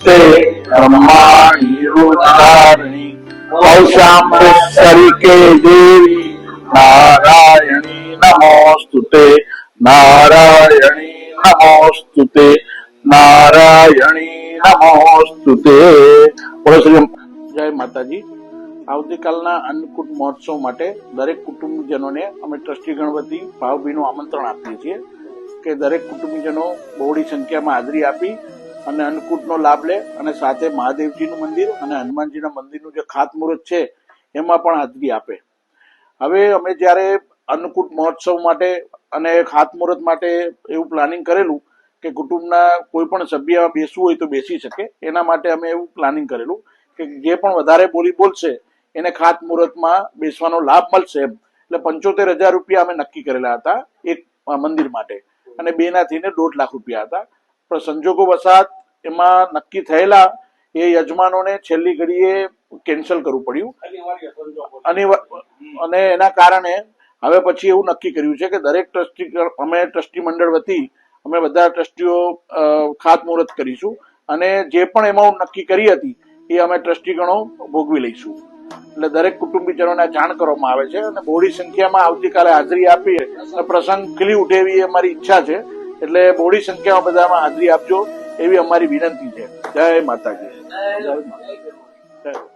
તે બ્રહ્માણી રૂપધારણી કૌશાંબેશ્વરી દેવી નારાયણી નમોસ્તુતે નારાયણી નમોસ્તુતે નારાયણી નમોસ્તુતે. બોલો શ્રી જય માતાજી. આવતીકાલના અન્નકૂટ મહોત્સવ માટે દરેક કુટુંબીજનોને અમે ટ્રસ્ટીગણ વતી ભાવભીનું આમંત્રણ આપીએ છીએ કે દરેક કુટુંબીજનો બહોળી સંખ્યામાં હાજરી આપી અને અન્નકૂટનો લાભ લે અને સાથે મહાદેવજીનું મંદિર અને હનુમાનજીના મંદિરનું જે ખાતમુહૂર્ત છે એમાં પણ હાજરી આપે. હવે અમે જ્યારે અન્નકૂટ મહોત્સવ માટે અને ખાતમુહૂર્ત માટે એવું પ્લાનિંગ કરેલું કે કુટુંબના કોઈ પણ સભ્ય બેસવું હોય તો બેસી શકે, એના માટે અમે એવું પ્લાનિંગ કરેલું કે જે પણ વધારે બોલશે એને ખાતમુહૂર્તમાં બેસવાનો લાભ મળશે એમ. એટલે 75,000 રૂપિયા અમે નક્કી કરેલા હતા એક મંદિર માટે અને બેના થઈને 1.5 લાખ રૂપિયા હતા. પણ સંજોગો વસાત એમાં નક્કી થયેલા એ યજમાનોને છેલ્લી ઘડીએ કેન્સલ કરવું પડ્યું અને એના કારણે હવે પછી એવું નક્કી કર્યું છે કે દરેક ટ્રસ્ટી મંડળ વતી અમે બધા ટ્રસ્ટીઓ ખાતમુહૂર્ત કરીશું અને જે પણ એમાઉન્ટ નક્કી કરી હતી એ અમે ટ્રસ્ટીગણો ભોગવી લઈશું. એટલે દરેક કુટુંબીજનોને જાણ કરવામાં આવે છે અને બહોળી સંખ્યામાં આવતીકાલે હાજરી આપી અને પ્રસંગ ખીલી ઉઠે એવી અમારી ઈચ્છા છે. એટલે બહોળી સંખ્યામાં બધામાં હાજરી આપજો એવી અમારી વિનંતી છે. જય માતાજી. જય માતાજી.